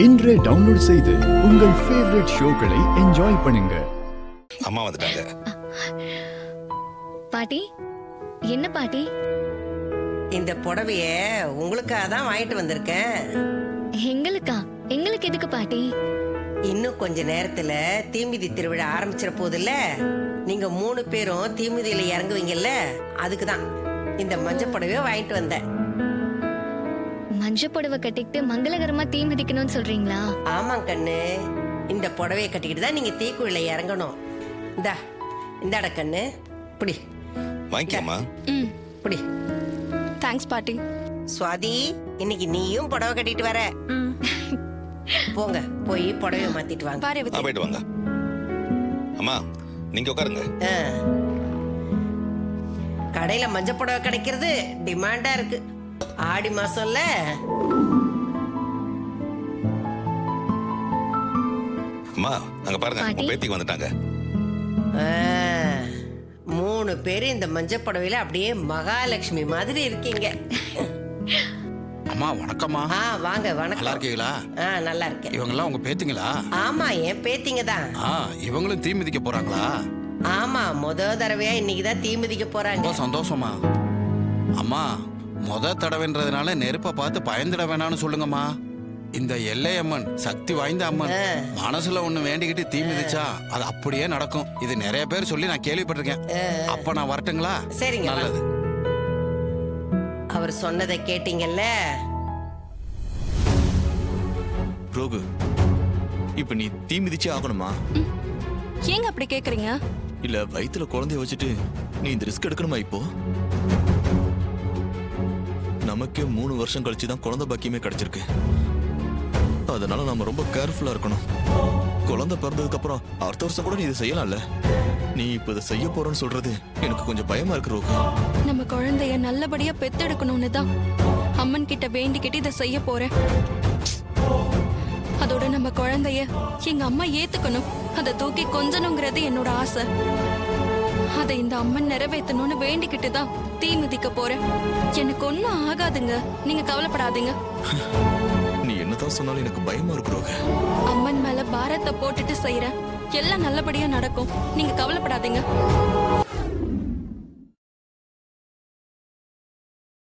இன்றே டவுன்லோட் செய்து உங்கள் ஃபேவரட் ஷோக்களை என்ஜாய் பண்ணுங்க. அம்மா வந்துட்டாங்க. பாட்டி, என்ன பாட்டி? இந்த புடவைய உங்களுக்காக தான் வாங்கிட்டு வந்திருக்கேன். எங்களுக்கா? எங்களுக்கு எதுக்கு பாட்டி? இன்னும் கொஞ்ச நேரத்துல தீமிதி திருவிழா ஆரம்பிச்சிட போகுதுல்ல, நீங்க 3 பேரும் தீமிதியில இறங்குவீங்கல்ல, அதுக்குதான் இந்த மஞ்சள் புடவைய வாங்கிட்டு வந்தேன். மஞ்ச புடவை கட்டிக்கிட்டு மங்களகரமா தீ மிதிக்கணும்னு சொல்றீங்களா? ஆமாம் கண்ணு, இந்த புடவைய கட்டிக்கிட்டு தான் நீங்க தீக்குள்ள இறங்கணும். இந்தாட கண்ணு, புடி வாங்கிக்கலாமா? புடி. தேங்க்ஸ் பாட்டி. சுவாதி, இன்னைக்கு நீயும் புடவை கட்டிட்டு வர. போங்க, போய் புடவைய மாத்திட்டு வாங்க. போயிட்டு வாங்க. அம்மா நீங்க உட்காருங்க. கடையில மஞ்ச புடவை கிடைக்கிறது டிமாண்டா இருக்கு. ஆடி மாசம்ல. அம்மா அங்க பாருங்க, பாட்டி. உங்க பேத்திக்கு வந்துட்டாங்க. 3 பேரு இந்த மஞ்ச புடவையில அப்படியே மகாலட்சுமி மாதிரி இருக்கீங்க. அம்மா வணக்கம்மா. வாங்க. வணக்கம். நல்லா இருக்கீங்களா? நல்லா இருக்கேன். இவங்கெல்லாம் உங்க பேத்திங்களா? ஆமா, என் பேத்திங்க தான். இவங்களும் தீ மிதிக்க போறாங்களா? ஆமா, முத தடவையா இன்னைக்குதான் தீ மிதிக்க போறாங்க. ரொம்ப சந்தோஷமா. அம்மா, முத தடவைன்றதுனால நெருப்ப பார்த்து பயந்துட வேணாம்னு சொல்லுங்கம்மா. இந்த எல்லையம்மன் சக்தி வாய்ந்த அம்மன். மனசுல ஒண்ணு வேண்டிக்கிட்டு தீ மிதிச்சா அது அப்படியே நடக்கும். இது நிறைய பேர் சொல்லி நான் கேள்விப்பட்டிருக்கேன். அப்ப நான் வரட்டுங்களா? சரிங்க. நல்லது. அவர் சொன்னதை கேட்டீங்கல்ல? ரோகு, இப்ப நீ தீ மிதிச்சே ஆகணுமா? ஏங்க அப்படி கேக்குறீங்க? இல்ல வயித்துல குழந்தைய வச்சுட்டு நீ இந்த ரிஸ்க் எடுக்கணுமா? இப்போ நமக்கே 3 வருஷம் கழிச்சுதான் குழந்தை பாக்கியமே கிடைச்சிருக்கு. அதனால நம்ம ரொம்ப கேர்ஃபுல்லா இருக்கணும். குழந்தை பிறந்ததுக்கு அப்புறம் அடுத்த வருஷம் கூட நீ இதை செய்யலாம்ல. நீ இப்ப இதை செய்ய போறன்னு சொல்றது எனக்கு கொஞ்சம் பயமா இருக்கு ரோகு. நம்ம குழந்தைய நல்லபடியா பெத்தெடுக்கணும்னு தான் அம்மன் கிட்ட வேண்டிக்கிட்டு இதை செய்ய போறேன். அதோட நம்ம குழந்தைய எங்க அம்மா ஏத்துக்கணும், அதை தூக்கி கொஞ்சணுங்கிறது என்னோட ஆசை. அதை இந்த அம்மன் நிறைவேற்றணும்னு வேண்டிக்கிட்டு தான் தீ மிதிக்க போறேன். எனக்கு ஒன்னும் ஆகாதுங்க, நீங்க கவலைப்படாதீங்க. நீ என்னதான் சொன்னாலும் எனக்கு பயமா இருக்கு ரோகு. அம்மன் மேல பாரத்தை போட்டுட்டு செய்யறேன், எல்லாம் நல்லபடியா நடக்கும், நீங்க கவலைப்படாதீங்க.